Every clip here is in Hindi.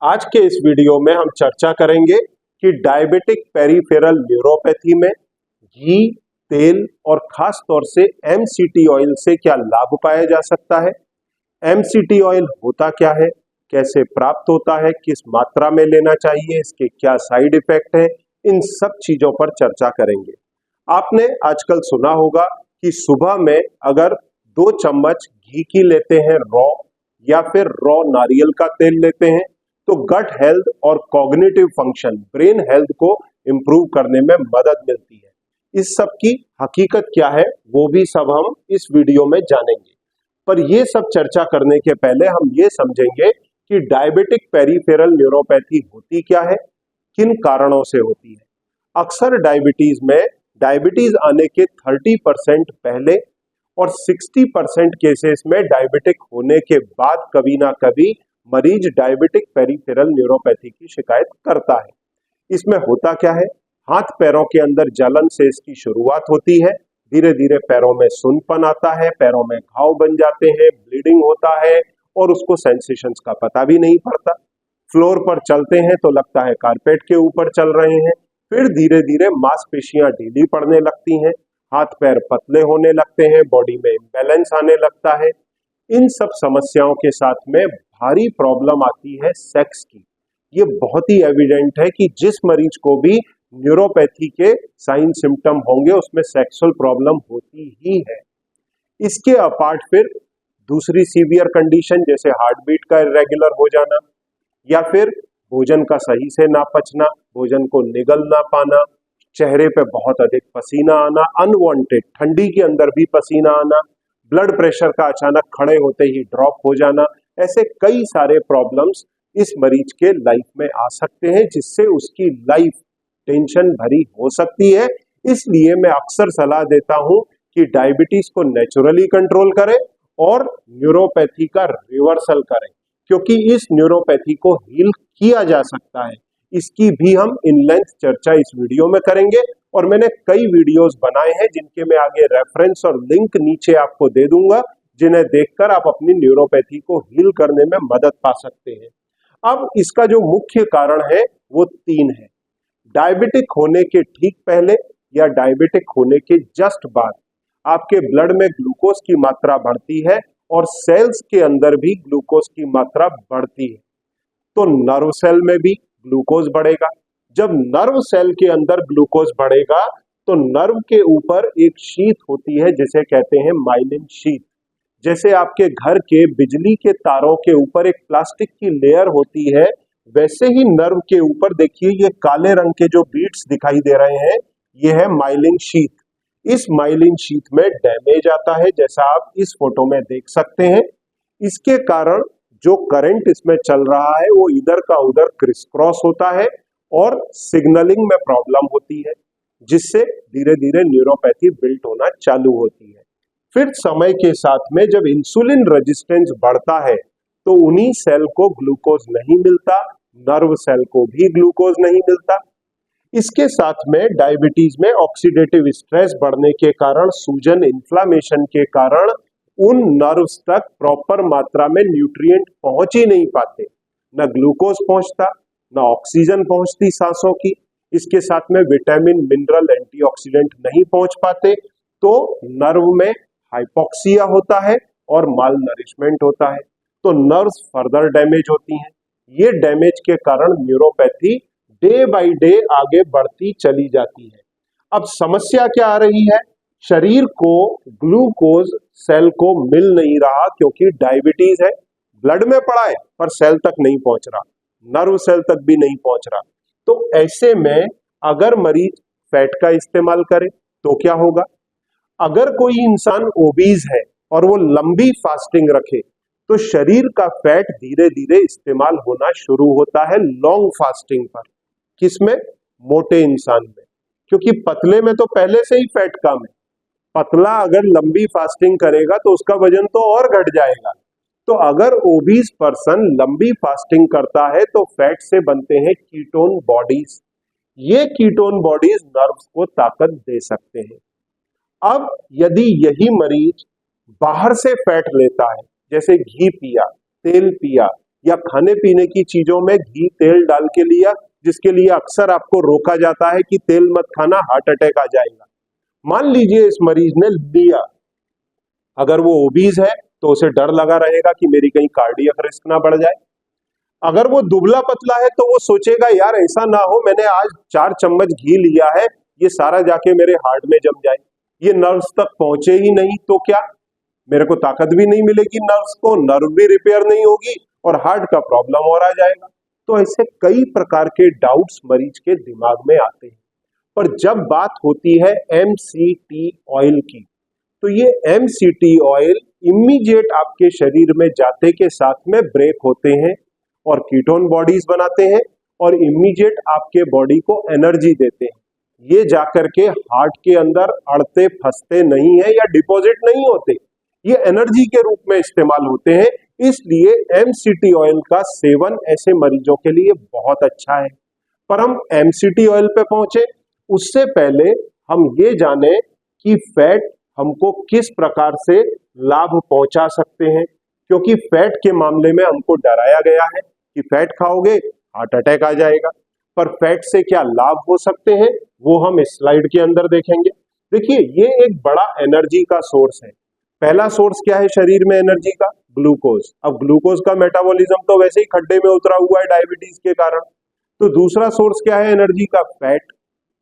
आज के इस वीडियो में हम चर्चा करेंगे कि डायबिटिक पेरिफेरल न्यूरोपैथी में घी, तेल और खास तौर से एमसीटी ऑयल से क्या लाभ पाया जा सकता है। एमसीटी ऑयल होता क्या है, कैसे प्राप्त होता है, किस मात्रा में लेना चाहिए, इसके क्या साइड इफेक्ट है, इन सब चीजों पर चर्चा करेंगे। आपने आजकल सुना होगा कि सुबह में अगर 2 चम्मच घी की लेते हैं रॉ, या फिर रॉ नारियल का तेल लेते हैं तो गट हेल्थ और कॉग्निटिव फंक्शन, ब्रेन हेल्थ को इंप्रूव करने में मदद मिलती है। इस सब की हकीकत क्या है वो भी सब हम इस वीडियो में जानेंगे। पर ये सब चर्चा करने के पहले हम ये समझेंगे कि डायबिटिक पेरिफेरल न्यूरोपैथी होती क्या है, किन कारणों से होती है। अक्सर डायबिटीज आने के 30% पहले और 60% केसेस में डायबिटिक होने के बाद कभी ना कभी मरीज डायबिटिक पेरिफेरल न्यूरोपैथी की शिकायत करता है। इसमें होता क्या है, हाथ पैरों के अंदर जलन से इसकी शुरुआत होती है, धीरे धीरे पैरों में सुन्नपन आता है, पैरों में घाव बन जाते हैं, ब्लीडिंग होता है और उसको सेंसेशंस का पता भी नहीं पड़ता। फ्लोर पर चलते हैं तो लगता है कारपेट के ऊपर चल रहे हैं। फिर धीरे धीरे मांसपेशियां ढीली पड़ने लगती हैं, हाथ पैर पतले होने लगते हैं, बॉडी में इम्बैलेंस आने लगता है। इन सब समस्याओं के साथ में भारी प्रॉब्लम आती है सेक्स की। ये बहुत ही एविडेंट है कि जिस मरीज को भी न्यूरोपैथी के साइन सिम्टम होंगे उसमें सेक्सुअल प्रॉब्लम होती ही है। इसके अपार्ट फिर दूसरी सीवियर कंडीशन जैसे हार्ट बीट का इरेगुलर हो जाना, या फिर भोजन का सही से ना पचना, भोजन को निगल ना पाना, चेहरे पे बहुत अधिक पसीना आना, अनवांटेड ठंडी के अंदर भी पसीना आना, ब्लड प्रेशर का अचानक खड़े होते ही ड्रॉप हो जाना, ऐसे कई सारे प्रॉब्लम्स इस मरीज के लाइफ में आ सकते हैं जिससे उसकी लाइफ टेंशन भरी हो सकती है। इसलिए मैं अक्सर सलाह देता हूं कि डायबिटीज को नेचुरली कंट्रोल करें और न्यूरोपैथी का रिवर्सल करें, क्योंकि इस न्यूरोपैथी को हील किया जा सकता है। इसकी भी हम इन लेंथ चर्चा इस वीडियो में करेंगे और मैंने कई वीडियोस बनाए हैं जिनके मैं आगे रेफरेंस और लिंक नीचे आपको दे दूंगा, जिन्हें देखकर आप अपनी न्यूरोपैथी को हील करने में मदद पा सकते हैं। अब इसका जो मुख्य कारण है वो 3 है। डायबिटिक होने के ठीक पहले या डायबिटिक होने के जस्ट बाद आपके ब्लड में ग्लूकोज की मात्रा बढ़ती है और सेल्स के अंदर भी ग्लूकोज की मात्रा बढ़ती है, तो नर्व सेल में भी ग्लूकोज बढ़ेगा। जब नर्व सेल के अंदर ग्लूकोज बढ़ेगा तो नर्व के ऊपर एक शीथ होती है जिसे कहते हैं माइलिन शीथ। जैसे आपके घर के बिजली के तारों के ऊपर एक प्लास्टिक की लेयर होती है, वैसे ही नर्व के ऊपर देखिए ये काले रंग के जो बीट्स दिखाई दे रहे हैं, ये है माइलिन शीथ। इस माइलिन शीथ में डैमेज आता है, जैसा आप इस फोटो में देख सकते हैं। इसके कारण जो करंट इसमें चल रहा है वो इधर का उधर क्रिस क्रॉस होता है और सिग्नलिंग में प्रॉब्लम होती है, जिससे धीरे धीरे न्यूरोपैथी बिल्ट होना चालू होती है। फिर समय के साथ में जब इंसुलिन रेजिस्टेंस बढ़ता है तो उन्हीं सेल को ग्लूकोज नहीं मिलता, नर्व सेल को भी ग्लूकोज नहीं मिलता। इसके साथ में डायबिटीज में ऑक्सीडेटिव स्ट्रेस बढ़ने के कारण, सूजन, इन्फ्लामेशन के कारण उन नर्व्स तक प्रॉपर मात्रा में न्यूट्रिएंट पहुंच ही नहीं पाते, न ग्लूकोज पहुंचता, न ऑक्सीजन पहुंचती सांसों की। इसके साथ में विटामिन, मिनरल, एंटीऑक्सीडेंट नहीं पहुंच पाते, तो नर्व में हाइपोक्सिया होता है और माल नरिशमेंट होता है, तो नर्व्स फर्दर डैमेज होती हैं। ये डैमेज के कारण न्यूरोपैथी डे बाय डे आगे बढ़ती चली जाती है। अब समस्या क्या आ रही है, शरीर को ग्लूकोज सेल को मिल नहीं रहा क्योंकि डायबिटीज है, ब्लड में पड़ा है पर सेल तक नहीं पहुंच रहा, नर्व सेल तक भी नहीं पहुंच रहा। तो ऐसे में अगर मरीज फैट का इस्तेमाल करे तो क्या होगा। अगर कोई इंसान ओबीज है और वो लंबी फास्टिंग रखे तो शरीर का फैट धीरे धीरे इस्तेमाल होना शुरू होता है लॉन्ग फास्टिंग पर। किसमें? मोटे इंसान में, क्योंकि पतले में तो पहले से ही फैट कम है। पतला अगर लंबी फास्टिंग करेगा तो उसका वजन तो और घट जाएगा। तो अगर ओबीज पर्सन लंबी फास्टिंग करता है तो फैट से बनते हैं कीटोन बॉडीज। ये कीटोन बॉडीज नर्व्स को ताकत दे सकते हैं। अब यदि यही मरीज बाहर से फैट लेता है, जैसे घी पिया, तेल पिया या खाने पीने की चीजों में घी तेल डाल के लिया, जिसके लिए अक्सर आपको रोका जाता है कि तेल मत खाना, हार्ट अटैक आ जाएगा। मान लीजिए इस मरीज ने लिया, अगर वो ओबीज है तो उसे डर लगा रहेगा कि मेरी कहीं कार्डियक रिस्क ना बढ़ जाए। अगर वो दुबला पतला है तो वो सोचेगा यार ऐसा ना हो मैंने आज 4 चम्मच घी लिया है, ये सारा जाके मेरे हार्ट में जम जाए, ये नर्व्स तक पहुंचे ही नहीं तो क्या, मेरे को ताकत भी नहीं मिलेगी नर्व्स को, नर्व भी रिपेयर नहीं होगी और हार्ट का प्रॉब्लम और आ जाएगा। तो ऐसे कई प्रकार के डाउट्स मरीज के दिमाग में आते हैं। पर जब बात होती है MCT ऑयल की, तो ये MCT ऑयल इमीडिएट आपके शरीर में जाते के साथ में ब्रेक होते हैं और कीटोन बॉडीज बनाते हैं और इमीडिएट आपके बॉडी को एनर्जी देते हैं। ये जाकर के हार्ट के अंदर अड़ते फंसते नहीं है या डिपॉजिट नहीं होते, ये एनर्जी के रूप में इस्तेमाल होते हैं। इसलिए MCT ऑयल का सेवन ऐसे मरीजों के लिए बहुत अच्छा है। पर हम MCT ऑयल पे पहुंचे उससे पहले हम ये जाने कि फैट हमको किस प्रकार से लाभ पहुंचा सकते हैं, क्योंकि फैट के मामले में हमको डराया गया है कि फैट खाओगे हार्ट अटैक आ जाएगा। पर फैट से क्या लाभ हो सकते हैं वो हम इस स्लाइड के अंदर देखेंगे। देखिए ये एक बड़ा एनर्जी का सोर्स है। पहला सोर्स क्या है शरीर में एनर्जी का? ग्लूकोज। अब ग्लूकोज का मेटाबॉलिज्म तो वैसे ही खड्डे में उतरा हुआ है डायबिटीज के कारण। तो दूसरा सोर्स क्या है एनर्जी का? फैट।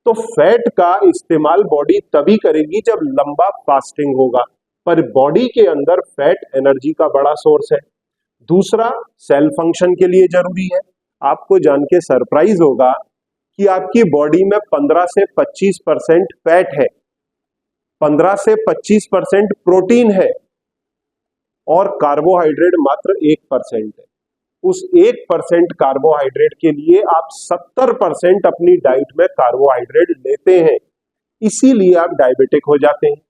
तो फैट का इस्तेमाल बॉडी तभी करेगी जब लंबा फास्टिंग होगा, पर बॉडी के अंदर फैट एनर्जी का बड़ा सोर्स है। दूसरा सेल फंक्शन के लिए जरूरी है। आपको जान के सरप्राइज होगा कि आपकी बॉडी में 15 से 25% फैट है, 15 से 25% प्रोटीन है और कार्बोहाइड्रेट मात्र 1% है। उस 1% कार्बोहाइड्रेट के लिए आप 70% अपनी डाइट में कार्बोहाइड्रेट लेते हैं, इसीलिए आप डायबिटिक हो जाते हैं।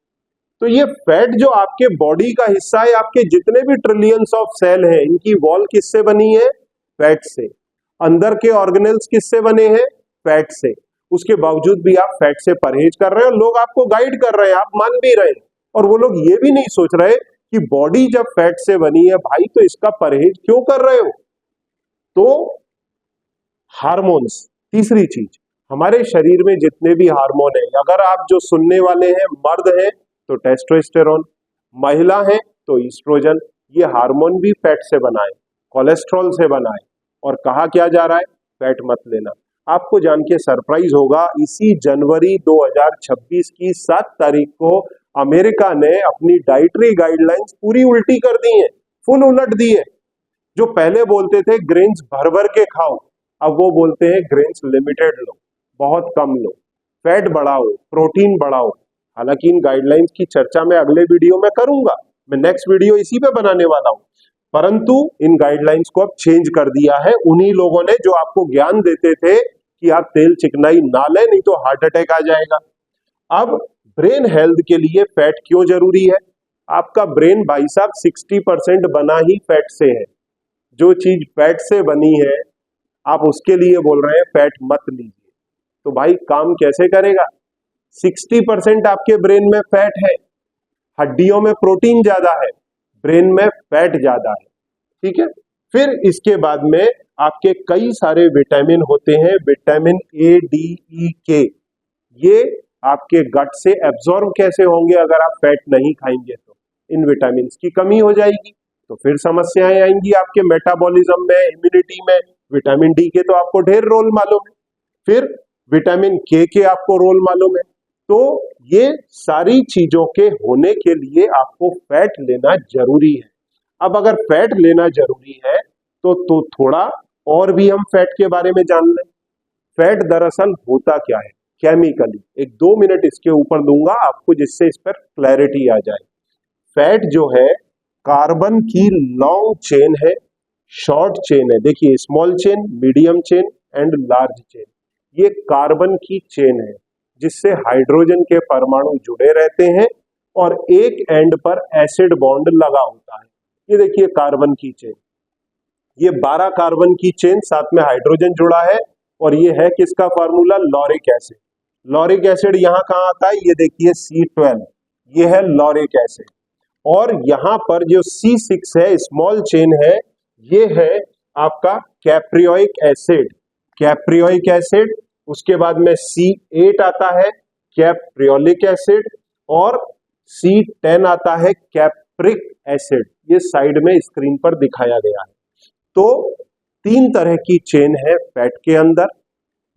तो ये फैट जो आपके बॉडी का हिस्सा है, आपके जितने भी ट्रिलियंस ऑफ सेल हैं, इनकी वॉल किससे बनी है? फैट से। अंदर के ऑर्गेनेल्स किससे बने हैं? फैट से। उसके बावजूद भी आप फैट से परहेज कर रहे हो, लोग आपको गाइड कर रहे हैं, आप मान भी रहे हैं, और वो लोग ये भी नहीं सोच रहे कि बॉडी जब फैट से बनी है भाई तो इसका परहेज क्यों कर रहे हो। तो हार्मोन्स, तीसरी चीज, हमारे शरीर में जितने भी हार्मोन है, अगर आप जो सुनने वाले हैं मर्द हैं तो टेस्टोस्टेरोन, महिला है तो ईस्ट्रोजन, ये हार्मोन भी फैट से बना है, कोलेस्ट्रॉल से बना है। और कहा क्या जा रहा है? फैट मत लेना। आपको जान के सरप्राइज होगा, इसी जनवरी 2026 की 7 तारीख को अमेरिका ने अपनी डाइटरी गाइडलाइंस पूरी उल्टी कर दी है, फुल उलट दी है। जो पहले बोलते थे ग्रेन्स भर भर के खाओ, अब वो बोलते हैं ग्रेन्स लिमिटेड लो, बहुत कम लो, फैट बढ़ाओ, प्रोटीन बढ़ाओ। हालांकि इन गाइडलाइंस की चर्चा मैं अगले वीडियो में करूंगा, मैं नेक्स्ट वीडियो इसी पे बनाने वाला हूं, परंतु इन गाइडलाइंस को अब चेंज कर दिया है उन्हीं लोगों ने जो आपको ज्ञान देते थे कि आप तेल चिकनाई ना लें नहीं तो हार्ट अटैक आ जाएगा। अब ब्रेन हेल्थ के लिए फैट क्यों जरूरी है? आपका ब्रेन भाई साहब 60% बना ही फैट से है। जो चीज फैट से बनी है आप उसके लिए बोल रहे हैं फैट मत लीजिए, तो भाई काम कैसे करेगा? 60% आपके ब्रेन में फैट है, हड्डियों में प्रोटीन ज्यादा है, ब्रेन में फैट ज्यादा है, ठीक है। फिर इसके बाद में आपके कई सारे विटामिन होते हैं, vitamin A, D, E, K, ये आपके गट से एब्जॉर्ब कैसे होंगे अगर आप फैट नहीं खाएंगे तो? इन विटामिन की कमी हो जाएगी तो फिर समस्याएं आएंगी आपके मेटाबॉलिज्म में, इम्यूनिटी में। विटामिन डी के तो आपको ढेर रोल मालूम है, फिर विटामिन के आपको रोल मालूम है। तो ये सारी चीजों के होने के लिए आपको फैट लेना जरूरी है। अब अगर फैट लेना जरूरी है तो थोड़ा और भी हम फैट के बारे में जान लें। फैट दरअसल होता क्या है केमिकली, एक 2 मिनट इसके ऊपर दूंगा आपको जिससे इस पर क्लैरिटी आ जाए। फैट जो है कार्बन की लॉन्ग चेन है, शॉर्ट चेन है। देखिए small chain, medium chain and large chain, ये कार्बन की चेन है जिससे हाइड्रोजन के परमाणु जुड़े रहते हैं और एक एंड पर एसिड बॉन्ड लगा होता है। ये देखिए कार्बन की चेन, ये 12 कार्बन की चेन, साथ में हाइड्रोजन जुड़ा है और ये है किसका formula? Lauric acid. Lauric acid यहां कहां आता है? ये देखिए C12, ये है लॉरिक एसिड। और यहां पर जो C6 है, स्मॉल चेन है, ये है आपका कैप्रियोइक एसिड, उसके बाद में C8 आता है कैप्रियोलिक एसिड, और C10 आता है कैप्रिक एसिड। ये साइड में स्क्रीन पर दिखाया गया है। तो 3 तरह की चेन है फैट के अंदर।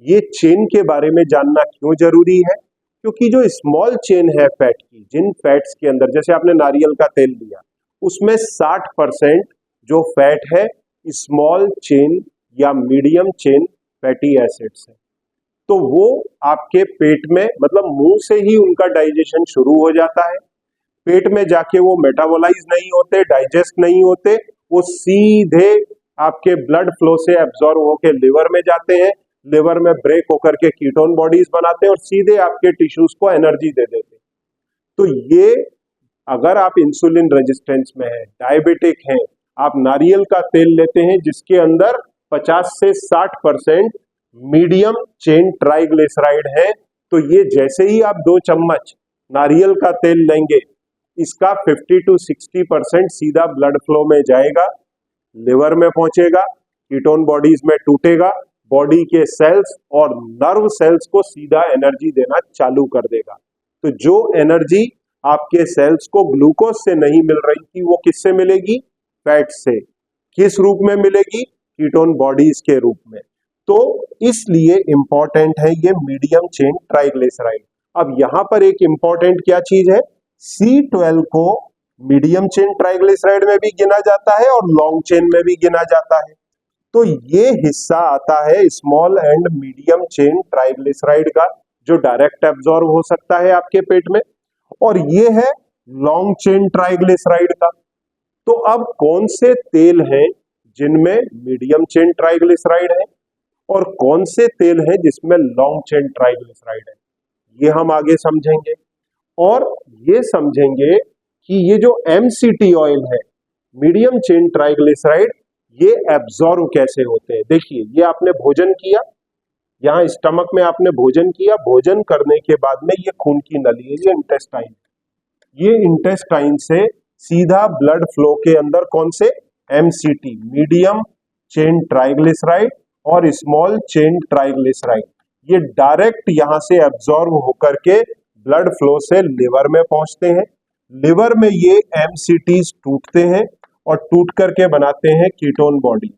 ये चेन के बारे में जानना क्यों जरूरी है? क्योंकि जो स्मॉल चेन है फैट की, जिन फैट्स के अंदर, जैसे आपने नारियल का तेल लिया, उसमें 60% जो फैट है स्मॉल चेन या मीडियम चेन फैटी एसिड्स है। तो वो आपके पेट में, मतलब मुंह से ही उनका डाइजेशन शुरू हो जाता है, पेट में जाके वो मेटाबोलाइज नहीं होते, डाइजेस्ट नहीं होते, वो सीधे आपके ब्लड फ्लो से एब्जॉर्ब होकर लिवर में जाते हैं, लिवर में ब्रेक होकर के कीटोन बॉडीज बनाते हैं और सीधे आपके टिश्यूज को एनर्जी दे देते हैं। तो ये, अगर आप इंसुलिन रेजिस्टेंस में है, डायबिटिक हैं, आप नारियल का तेल लेते हैं जिसके अंदर 50 से 60% मीडियम चेन ट्राइग्लिसराइड है, तो ये जैसे ही आप 2 चम्मच नारियल का तेल लेंगे, इसका 50 to 60% सीधा ब्लड फ्लो में जाएगा, लिवर में पहुंचेगा, कीटोन बॉडीज में टूटेगा, बॉडी के सेल्स और नर्व सेल्स को सीधा एनर्जी देना चालू कर देगा। तो जो एनर्जी आपके सेल्स को ग्लूकोज से नहीं मिल रही थी, वो किससे मिलेगी? फैट से। किस रूप में मिलेगी? कीटोन बॉडीज के रूप में। तो इसलिए इंपॉर्टेंट है ये मीडियम चेन ट्राइग्लिसराइड। अब यहां पर एक इंपॉर्टेंट क्या चीज है, C12 को मीडियम चेन ट्राइग्लिसराइड में भी गिना जाता है और लॉन्ग चेन में भी गिना जाता है। तो ये हिस्सा आता है small and medium chain triglyceride का, जो डायरेक्ट एब्जॉर्ब हो सकता है आपके पेट में, और ये है लॉन्ग चेन ट्राइग्लिसराइड का। तो अब कौन से तेल हैं जिनमें मीडियम चेन ट्राइग्लिसराइड है और कौन से तेल हैं जिसमें लॉन्ग चेन ट्राइग्लिसराइड है, ये हम आगे समझेंगे। और ये समझेंगे कि ये जो MCT ऑयल है, मीडियम चेन ट्राइग्लिसराइड, ये एब्जॉर्ब कैसे होते हैं। देखिए, ये आपने भोजन किया, यहाँ स्टमक में आपने भोजन किया, भोजन करने के बाद में ये खून की नली है, ये इंटेस्टाइन, ये इंटेस्टाइन से सीधा ब्लड फ्लो के अंदर कौन से? MCT, मीडियम चेन ट्राइग्लिसराइड और स्मॉल चेन ट्राइग्लिसराइड, ये डायरेक्ट यहां से एब्जॉर्ब होकर के ब्लड फ्लो से लिवर में पहुंचते हैं। लिवर में ये MCTs टूटते हैं और टूट करके बनाते हैं कीटोन बॉडीज।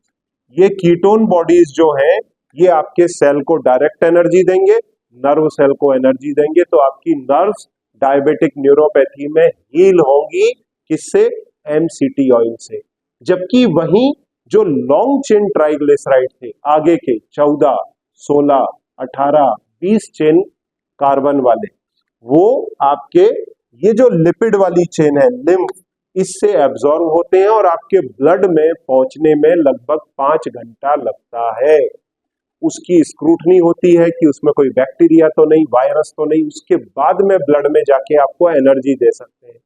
ये कीटोन बॉडीज जो हैं, ये आपके सेल को डायरेक्ट एनर्जी देंगे, नर्व सेल को एनर्जी देंगे, तो आपकी नर्व्स डायबिटिक न्यूरोपैथी में हील होंगी। किससे? MCT ऑयल से। जबकि वहीं जो लॉन्ग चेन ट्राइग्लिसराइड थे, आगे के 14, 16, 18, 20 चेन कार्बन वाले, वो आपके ये जो लिपिड वाली चेन है, लिम्फ, इससे एब्जॉर्ब होते हैं और आपके ब्लड में पहुंचने में लगभग 5 घंटा लगता है। उसकी स्क्रूटनी होती है कि उसमें कोई बैक्टीरिया तो नहीं, वायरस तो नहीं, उसके बाद में ब्लड में जाके आपको एनर्जी दे सकते हैं।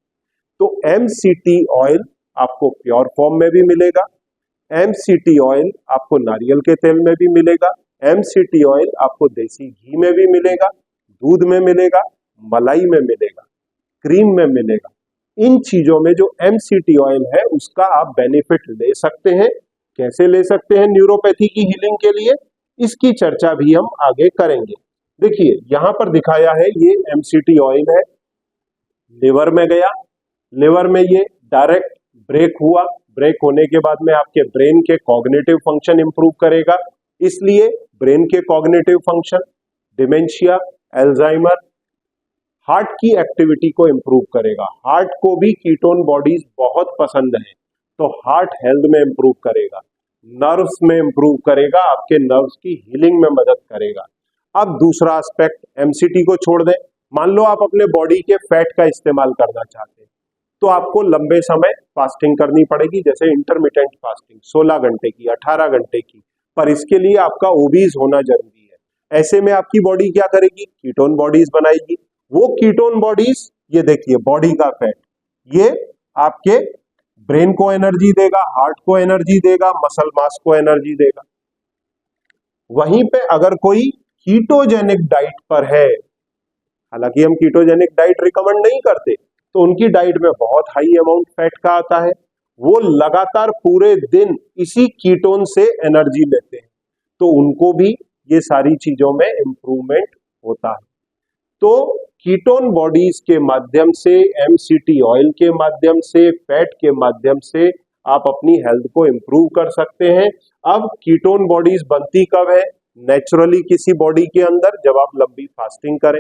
तो MCT ऑयल आपको प्योर फॉर्म में भी मिलेगा, MCT ऑयल आपको नारियल के तेल में भी मिलेगा, MCT ऑयल आपको देसी घी में भी मिलेगा, दूध में मिलेगा, मलाई में मिलेगा, क्रीम में मिलेगा। इन चीजों में जो MCT ऑयल है उसका आप बेनिफिट ले सकते हैं। कैसे ले सकते हैं न्यूरोपैथी की हीलिंग के लिए, इसकी चर्चा भी हम आगे करेंगे। देखिए, यहां पर दिखाया है, ये MCT ऑयल है, लिवर में गया, लिवर में ये डायरेक्ट ब्रेक हुआ, ब्रेक होने के बाद में आपके ब्रेन के कॉग्निटिव फंक्शन इंप्रूव करेगा। इसलिए ब्रेन के cognitive function, dementia, Alzheimer, heart की एक्टिविटी को इंप्रूव करेगा। हार्ट को भी कीटोन बॉडीज बहुत पसंद है, तो हार्ट हेल्थ में इंप्रूव करेगा, नर्व्स में इंप्रूव करेगा, आपके नर्व्स की हीलिंग में मदद करेगा। अब दूसरा एस्पेक्ट, MCT को छोड़ दें, मान लो आप अपने बॉडी के फैट का इस्तेमाल करना चाहते हैं, तो आपको लंबे समय फास्टिंग करनी पड़ेगी, जैसे इंटरमिटेंट फास्टिंग 16 घंटे की, 18 घंटे की, पर इसके लिए आपका ओबीज होना जरूरी है। ऐसे में आपकी बॉडी क्या करेगी? कीटोन बॉडीज बनाएगी। वो कीटोन बॉडीज, ये देखिए बॉडी का फैट, ये आपके ब्रेन को एनर्जी देगा, हार्ट को एनर्जी देगा, मसल मास को एनर्जी देगा। वहीं पे अगर कोई कीटोजेनिक डाइट पर है, हालांकि हम कीटोजेनिक डाइट रिकमेंड नहीं करते, तो उनकी डाइट में बहुत हाई अमाउंट फैट का आता है, वो लगातार पूरे दिन इसी कीटोन से एनर्जी लेते हैं, तो उनको भी ये सारी चीजों में इंप्रूवमेंट होता है। तो कीटोन बॉडीज के माध्यम से, एमसीटी ऑयल के माध्यम से, फैट के माध्यम से आप अपनी हेल्थ को इंप्रूव कर सकते हैं। अब कीटोन बॉडीज बनती कब है? नेचुरली किसी बॉडी के अंदर, जब आप लंबी फास्टिंग करें,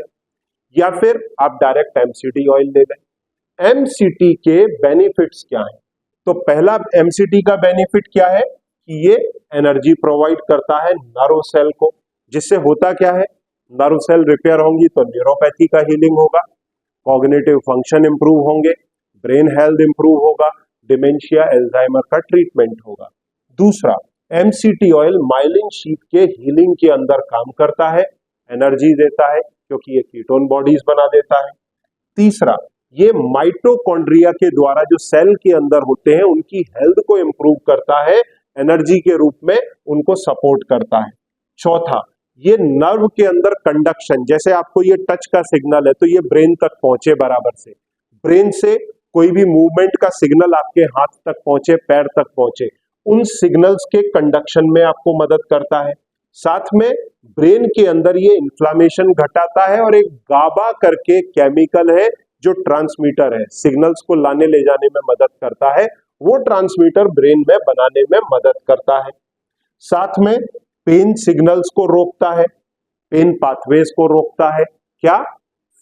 या फिर आप डायरेक्ट एमसीटी ऑयल ले लें। एमसीटी के बेनिफिट्स क्या हैं? तो पहला एमसीटी का बेनिफिट क्या है कि ये एनर्जी प्रोवाइड करता है नर्व सेल को, जिससे होता क्या है, नर्व सेल रिपेयर होंगी तो न्यूरोपैथी का हीलिंग होगा, कॉग्निटिव फंक्शन इंप्रूव होंगे, ब्रेन हेल्थ इंप्रूव होगा, डिमेंशिया, एल्जाइमर का ट्रीटमेंट होगा। दूसरा, एमसीटी ऑयल माइलिन शीथ के हीलिंग के अंदर काम करता है, एनर्जी देता है क्योंकि ये कीटोन बॉडीज बना देता है। तीसरा, ये माइटोकॉन्ड्रिया के द्वारा जो सेल के अंदर होते हैं उनकी हेल्थ को इंप्रूव करता है, एनर्जी के रूप में उनको सपोर्ट करता है। चौथा, ये नर्व के अंदर कंडक्शन, जैसे आपको ये टच का सिग्नल है तो ये ब्रेन तक पहुंचे बराबर से, ब्रेन से कोई भी मूवमेंट का सिग्नल आपके हाथ तक पहुंचे, पैर तक पहुंचे, उन सिग्नल्स के कंडक्शन में आपको मदद करता है। साथ में ब्रेन के अंदर ये इन्फ्लामेशन घटाता है, और एक गाबा करके केमिकल है जो ट्रांसमीटर है, सिग्नल्स को लाने ले जाने में मदद करता है, वो ट्रांसमीटर ब्रेन में बनाने में मदद करता है। साथ में पेन सिग्नल्स को रोकता है, पेन पाथवेज को रोकता है, क्या?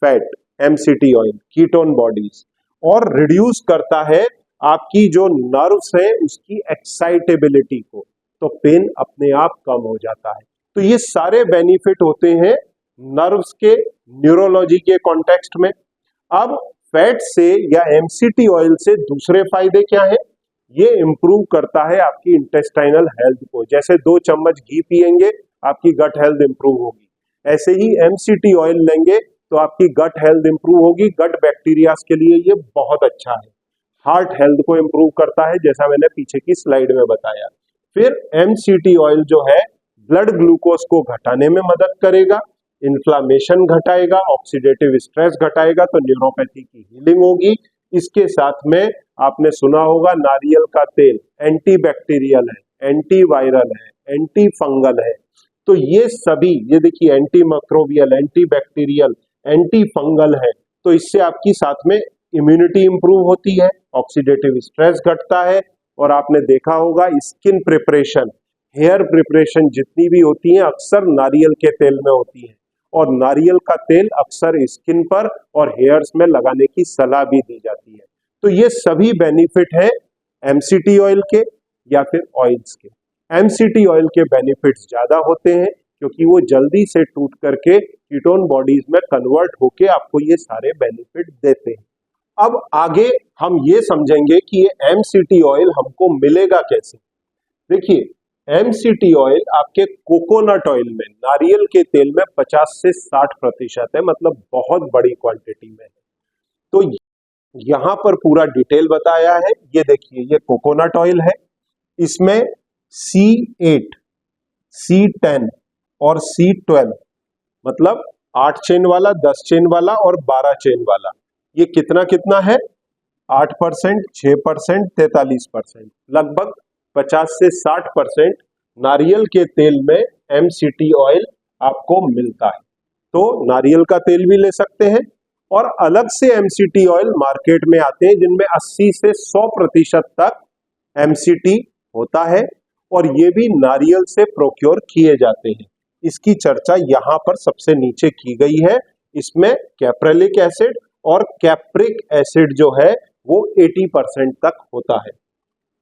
Fat, MCT oil, ketone bodies, और रिड्यूस करता है आपकी जो नर्व्स है उसकी एक्साइटेबिलिटी को, तो पेन अपने आप कम हो जाता है। तो ये सारे बेनिफिट होते हैं नर्व्स के, न्यूरोलॉजी के कॉन्टेक्स्ट में। अब फैट से या एमसीटी ऑयल से दूसरे फायदे क्या हैं? ये इंप्रूव करता है आपकी इंटेस्टाइनल हेल्थ को, जैसे 2 चम्मच घी पिएंगे आपकी गट हेल्थ इंप्रूव होगी, ऐसे ही एमसीटी ऑयल लेंगे तो आपकी गट हेल्थ इंप्रूव होगी। गट बैक्टीरियाज के लिए ये बहुत अच्छा है। हार्ट हेल्थ को इंप्रूव करता है, जैसा मैंने पीछे की स्लाइड में बताया। फिर एमसीटी ऑयल जो है ब्लड ग्लूकोज को घटाने में मदद करेगा, इन्फ्लामेशन घटाएगा, ऑक्सीडेटिव स्ट्रेस घटाएगा, तो न्यूरोपैथी की हीलिंग होगी। इसके साथ में आपने सुना होगा नारियल का तेल एंटीबैक्टीरियल है, एंटीवायरल है, एंटी फंगल है, तो ये सभी, ये देखिए anti microbial, antibacterial, anti fungal है, तो इससे आपकी साथ में इम्यूनिटी इंप्रूव होती है, ऑक्सीडेटिव स्ट्रेस घटता है। और आपने देखा होगा स्किन प्रिपरेशन, हेयर प्रिपरेशन जितनी भी होती है अक्सर नारियल के तेल में होती है, और नारियल का तेल अक्सर स्किन पर और हेयर्स में लगाने की सलाह भी दी जाती है। तो ये सभी बेनिफिट है एमसीटी ऑयल के या फिर ऑयल्स के। एमसीटी ऑयल के बेनिफिट्स ज्यादा होते हैं क्योंकि वो जल्दी से टूट करके कीटोन बॉडीज में कन्वर्ट होके आपको ये सारे बेनिफिट देते हैं। अब आगे हम ये समझेंगे कि ये एमसीटी ऑयल हमको मिलेगा कैसे। देखिए, एमसीटी ऑयल आपके कोकोनट ऑयल में, नारियल के तेल में 50 से 60% है, मतलब बहुत बड़ी क्वांटिटी में है। तो यहां पर पूरा डिटेल बताया है, ये देखिए ये कोकोनट ऑयल है, इसमें C8, C10 और C12, मतलब 8 चेन वाला, 10 चेन वाला और 12 चेन वाला, ये कितना कितना है? 8%, 6%, 43%, लगभग 50 से 60% नारियल के तेल में एमसीटी ऑयल आपको मिलता है। तो नारियल का तेल भी ले सकते हैं, और अलग से एमसीटी ऑयल मार्केट में आते हैं जिनमें 80 से 100% तक एमसीटी होता है, और ये भी नारियल से प्रोक्योर किए जाते हैं। इसकी चर्चा यहां पर सबसे नीचे की गई है। इसमें कैप्रेलिक एसिड और कैप्रिक एसिड जो है वो 80% तक होता है।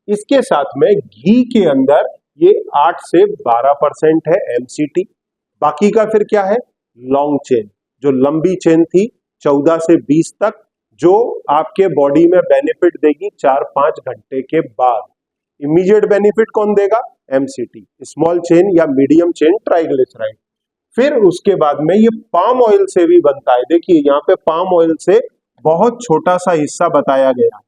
इसके साथ में घी के अंदर ये 8 से 12% है एमसीटी। बाकी का फिर क्या है? लॉन्ग चेन, जो लंबी चेन थी 14 से 20 तक, जो आपके बॉडी में बेनिफिट देगी 4-5 घंटे के बाद। इमीडिएट बेनिफिट कौन देगा? एमसीटी। स्मॉल चेन या मीडियम चेन ट्राइग्लिसराइड। फिर उसके बाद में ये पाम ऑयल से भी बनता है। देखिए यहाँ पे पाम ऑयल से बहुत छोटा सा हिस्सा बताया गया,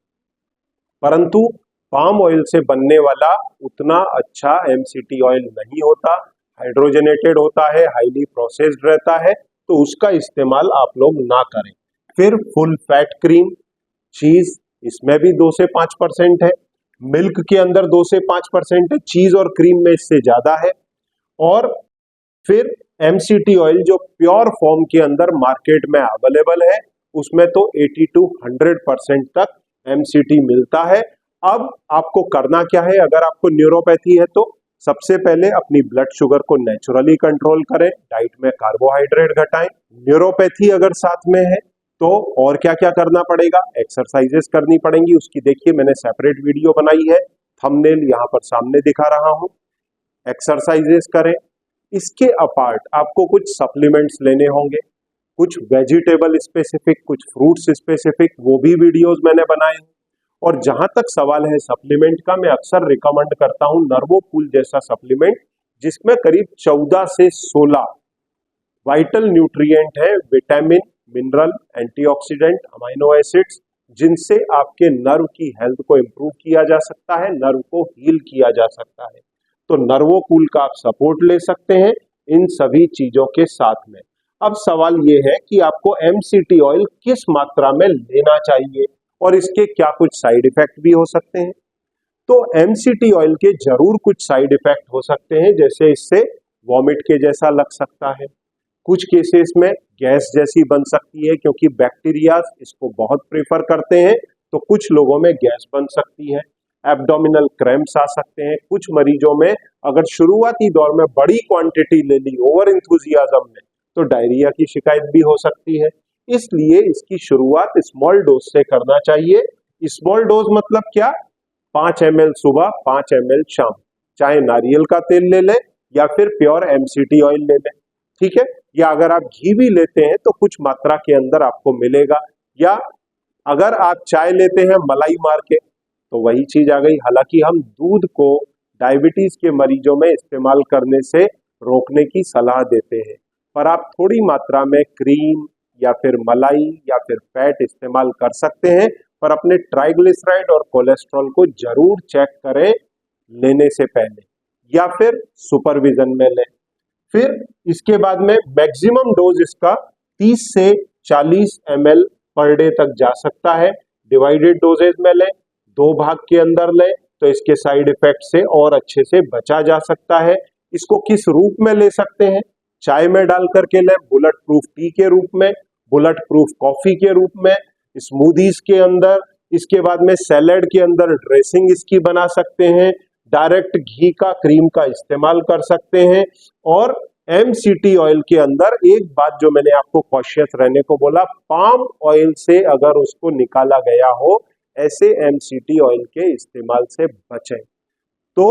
परंतु पाम ऑयल से बनने वाला उतना अच्छा एमसीटी ऑयल नहीं होता, हाइड्रोजनेटेड होता है, हाईली प्रोसेस्ड रहता है, तो उसका इस्तेमाल आप लोग ना करें। फिर फुल फैट क्रीम, चीज, इसमें भी 2 से 5% है। मिल्क के अंदर 2 से 5% है, चीज और क्रीम में इससे ज्यादा है। और फिर MCT ऑयल जो प्योर फॉर्म के अंदर मार्केट में अवेलेबल है उसमें तो 80 to 100% तक MCT मिलता है। अब आपको करना क्या है, अगर आपको न्यूरोपैथी है तो सबसे पहले अपनी ब्लड शुगर को नेचुरली कंट्रोल करें, डाइट में कार्बोहाइड्रेट घटाएं। न्यूरोपैथी अगर साथ में है तो और क्या क्या करना पड़ेगा, एक्सरसाइजेस करनी पड़ेंगी, उसकी देखिए मैंने सेपरेट वीडियो बनाई है, थंबनेल यहां पर सामने दिखा रहा हूं। एक्सरसाइजेस करें। इसके अपार्ट आपको कुछ सप्लीमेंट्स लेने होंगे, कुछ वेजिटेबल स्पेसिफिक, कुछ फ्रूट्स स्पेसिफिक, वो भी वीडियोस मैंने बनाए हैं। और जहां तक सवाल है सप्लीमेंट का, मैं अक्सर रिकमेंड करता हूं नर्वोकूल जैसा सप्लीमेंट, जिसमें करीब 14 से 16 वाइटल न्यूट्रिएंट है, vitamin, mineral, antioxidant, amino acids, जिनसे आपके नर्व की हेल्थ को इंप्रूव किया जा सकता है, नर्व को हील किया जा सकता है। तो नर्वोकूल का आप सपोर्ट ले सकते हैं इन सभी चीजों के साथ में। अब सवाल ये है कि आपको MCT ऑयल किस मात्रा में लेना चाहिए और इसके क्या कुछ साइड इफेक्ट भी हो सकते हैं। तो MCT ऑयल के जरूर कुछ साइड इफेक्ट हो सकते हैं, जैसे इससे वॉमिट के जैसा लग सकता है, कुछ केसेस में गैस जैसी बन सकती है क्योंकि बैक्टीरिया इसको बहुत प्रेफर करते हैं, तो कुछ लोगों में गैस बन सकती है, एब्डोमिनल क्रैम्प्स आ सकते हैं, कुछ मरीजों में अगर शुरुआती दौर में बड़ी क्वांटिटी ले ली ओवर इंथुजियाज्म में तो डायरिया की शिकायत भी हो सकती है। इसलिए इसकी शुरुआत स्मॉल डोज से करना चाहिए। स्मॉल डोज मतलब क्या, 5 ml सुबह, 5 ml शाम, चाहे नारियल का तेल ले लें या फिर प्योर MCT ऑयल ले लें, ठीक है। या अगर आप घी भी लेते हैं तो कुछ मात्रा के अंदर आपको मिलेगा, या अगर आप चाय लेते हैं मलाई मार के तो वही चीज आ गई। हालांकि हम दूध को डायबिटीज के मरीजों में इस्तेमाल करने से रोकने की सलाह देते हैं, पर आप थोड़ी मात्रा में क्रीम या फिर मलाई या फिर फैट इस्तेमाल कर सकते हैं, पर अपने ट्राइग्लिसराइड और कोलेस्ट्रॉल को जरूर चेक करें लेने से पहले, या फिर सुपरविजन में लें। फिर इसके बाद में मैक्सिमम डोज इसका 30 से 40 ml पर डे तक जा सकता है। डिवाइडेड डोजेज में लें, 2 भाग के अंदर लें तो इसके साइड इफेक्ट से और अच्छे से बचा जा सकता है। इसको किस रूप में ले सकते हैं, चाय में डाल करके लें, बुलेट प्रूफ टी के रूप में, बुलेट प्रूफ कॉफी के रूप में, स्मूदीज के अंदर, इसके बाद में सैलेड के अंदर ड्रेसिंग इसकी बना सकते हैं, डायरेक्ट घी का, क्रीम का इस्तेमाल कर सकते हैं। और MCT ऑयल के अंदर एक बात जो मैंने आपको कॉशियस रहने को बोला, पाम ऑयल से अगर उसको निकाला गया हो ऐसे MCT ऑयल के इस्तेमाल से बचें। तो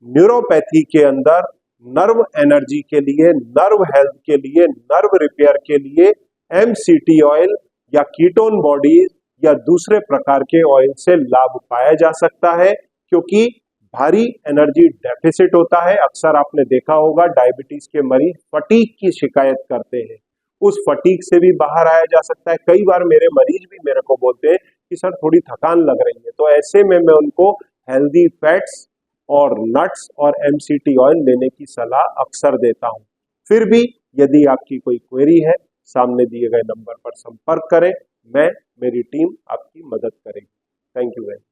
न्यूरोपैथी के अंदर नर्व एनर्जी के लिए, नर्व हेल्थ के लिए, नर्व रिपेयर के लिए MCT ऑयल या कीटोन बॉडीज या दूसरे प्रकार के ऑयल से लाभ पाया जा सकता है, क्योंकि भारी एनर्जी डेफिसिट होता है। अक्सर आपने देखा होगा डायबिटीज के मरीज फटीग की शिकायत करते हैं, उस फटीग से भी बाहर आया जा सकता है। कई बार मेरे मरीज भी मेरे को बोलते हैं कि सर थोड़ी थकान लग रही है, तो ऐसे में मैं उनको हेल्दी फैट्स और नट्स और MCT ऑयल लेने की सलाह अक्सर देता हूं। फिर भी यदि आपकी कोई क्वेरी है, सामने दिए गए नंबर पर संपर्क करें, मेरी टीम आपकी मदद करेगी। Thank you very much.